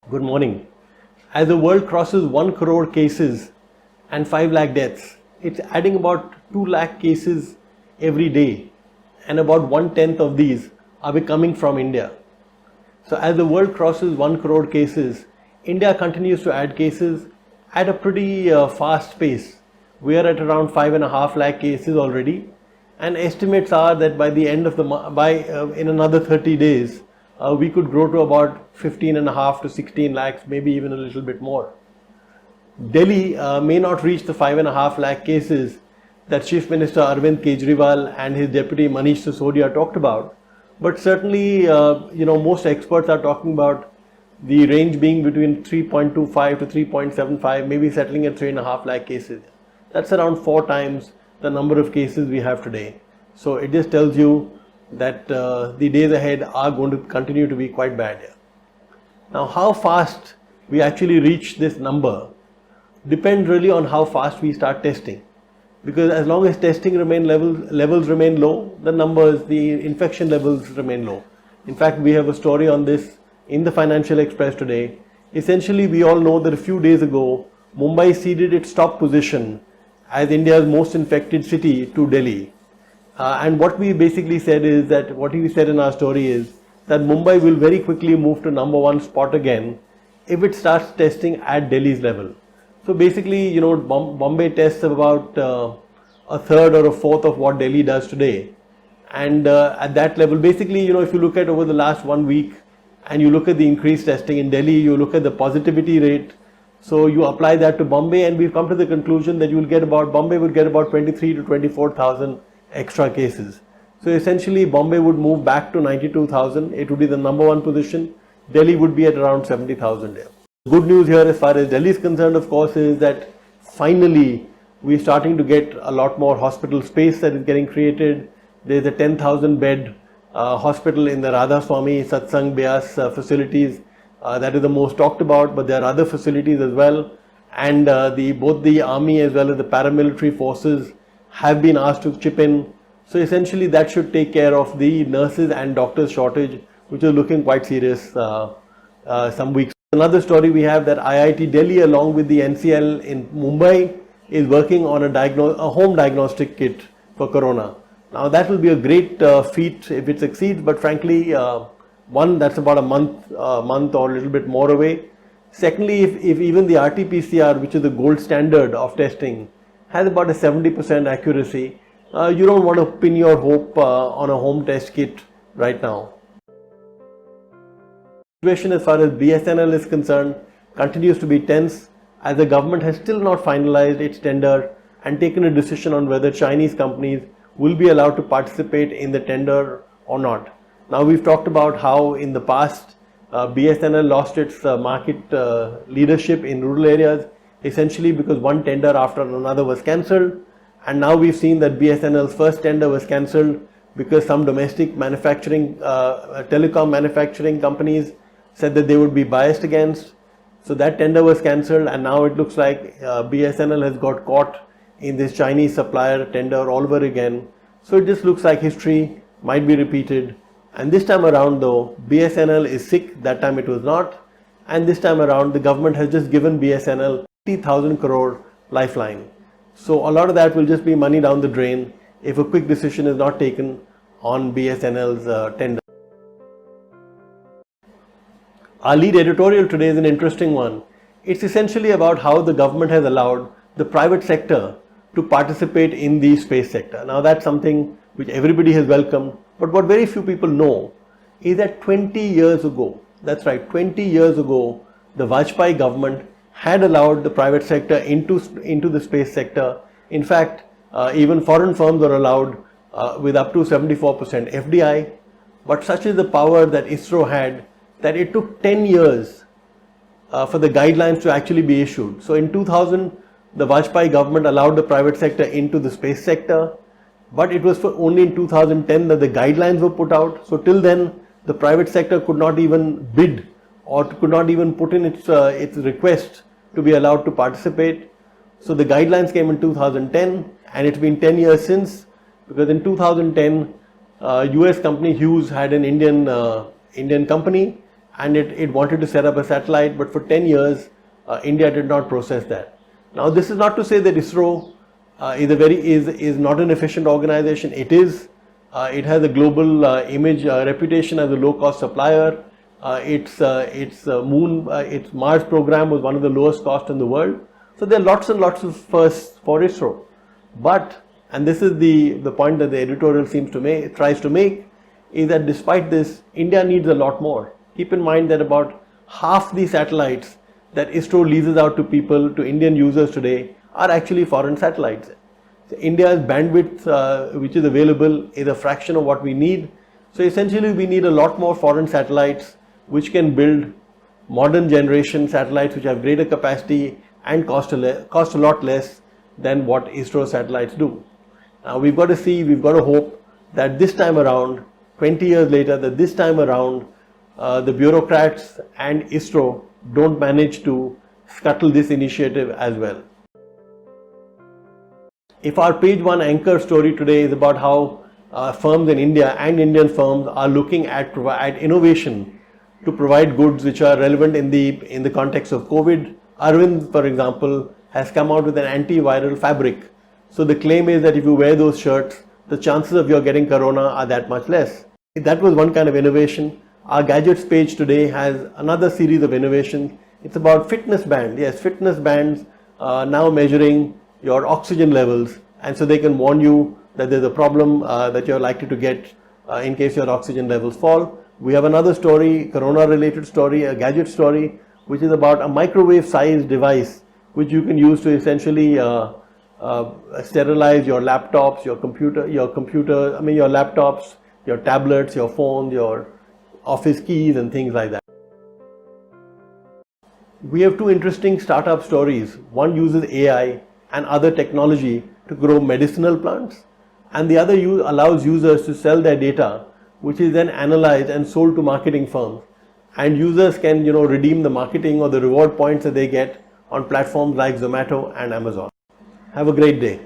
Good morning. As the world crosses 1 crore cases and 5 lakh deaths, it's adding about 2 lakh cases every day, and about 1/10 of these are coming from India. So as the world crosses 1 crore cases, India continues to add cases at a pretty fast pace. We are at around 5.5 lakh cases already, and estimates are that by the end of the in another 30 days, we could grow to about 15.5 to 16 lakhs, maybe even a little bit more. Delhi may not reach the 5.5 lakh cases that Chief Minister Arvind Kejriwal and his deputy Manish Sisodia talked about, but certainly, most experts are talking about the range being between 3.25 to 3.75, maybe settling at 3.5 lakh cases. That's around 4 times the number of cases we have today. So it just tells you that the days ahead are going to continue to be quite bad. Now, how fast we actually reach this number depends really on how fast we start testing. Because as long as testing levels remain low, the infection levels remain low. In fact, we have a story on this in the Financial Express today. Essentially, we all know that a few days ago, Mumbai ceded its top position as India's most infected city to Delhi. And what we basically said is that, what we said in our story is that Mumbai will very quickly move to number 1 spot again if it starts testing at Delhi's level. So basically, Bombay tests about a third or a fourth of what Delhi does today. And at that level, basically, if you look at over the last 1 week and you look at the increased testing in Delhi, you look at the positivity rate, so you apply that to Bombay, and we've come to the conclusion that Bombay would get about 23 to 24,000 extra cases. So essentially, Bombay would move back to 92,000. It would be the number 1 position. Delhi would be at around 70,000 there. Good news here as far as Delhi is concerned, of course, is that finally we're starting to get a lot more hospital space that is getting created. There's a 10,000 bed hospital in the Radha Swami Satsang Beas facilities. That is the most talked about, but there are other facilities as well. And both the army as well as the paramilitary forces have been asked to chip in. So essentially that should take care of the nurses and doctors shortage, which is looking quite serious some weeks. Another story we have that IIT Delhi along with the NCL in Mumbai is working on a home diagnostic kit for corona. Now that will be a great feat if it succeeds, but frankly, one, that's about a month or a little bit more away. Secondly, if even the RT-PCR, which is the gold standard of testing, has about a 70% accuracy, you don't want to pin your hope on a home test kit right now. The situation as far as BSNL is concerned continues to be tense, as the government has still not finalized its tender and taken a decision on whether Chinese companies will be allowed to participate in the tender or not. Now, we've talked about how in the past BSNL lost its market leadership in rural areas, essentially because one tender after another was cancelled, and now we've seen that BSNL's first tender was cancelled because some domestic manufacturing, telecom manufacturing companies said that they would be biased against. So that tender was cancelled, and now it looks like BSNL has got caught in this Chinese supplier tender all over again. So it just looks like history might be repeated. And this time around though, BSNL is sick. That time it was not. And this time around, the government has just given BSNL 50,000 crore lifeline. So a lot of that will just be money down the drain if a quick decision is not taken on BSNL's tender. Our lead editorial today is an interesting one. It's essentially about how the government has allowed the private sector to participate in the space sector. Now that's something which everybody has welcomed, but what very few people know is that 20 years ago, that's right, 20 years ago, the Vajpayee government had allowed the private sector into the space sector. In fact, even foreign firms are allowed with up to 74% FDI, but such is the power that ISRO had that it took 10 years for the guidelines to actually be issued. So in 2000, the Vajpayee government allowed the private sector into the space sector, but it was only in 2010 that the guidelines were put out. So till then, the private sector could not even bid or could not even put in its request to be allowed to participate. So the guidelines came in 2010, and it's been 10 years since, because in 2010, US company Hughes had an Indian company, and it wanted to set up a satellite, but for 10 years, India did not process that. Now, this is not to say that ISRO is not an efficient organization. It is. It has a global image, reputation as a low-cost supplier. Its Mars program was one of the lowest cost in the world. So there are lots and lots of firsts for ISRO. But, and this is the point that the editorial tries to make, is that despite this, India needs a lot more. Keep in mind that about half the satellites that ISRO leases out to people, to Indian users today, are actually foreign satellites. So India's bandwidth which is available is a fraction of what we need. So essentially we need a lot more foreign satellites which can build modern generation satellites which have greater capacity and cost a lot less than what ISRO satellites do. Now we've got to hope that this time around, 20 years later, the bureaucrats and ISRO don't manage to scuttle this initiative as well. If our page one anchor story today is about how firms in India and Indian firms are looking at innovation to provide goods which are relevant in the context of COVID, Arvind, for example, has come out with an antiviral fabric. So the claim is that if you wear those shirts, the chances of your getting corona are that much less. That was one kind of innovation. Our gadgets page today has another series of innovations. It's about fitness bands. Yes, fitness bands now measuring your oxygen levels, and so they can warn you that there's a problem that you're likely to get in case your oxygen levels fall. We have another story, corona related story, a gadget story, which is about a microwave sized device which you can use to essentially sterilize your laptops, your laptops, your tablets, your phones, your office keys and things like that. We have two interesting startup stories. One uses AI and other technology to grow medicinal plants, and the other allows users to sell their data, which is then analyzed and sold to marketing firms, and users can redeem the marketing or the reward points that they get on platforms like Zomato and Amazon. Have a great day.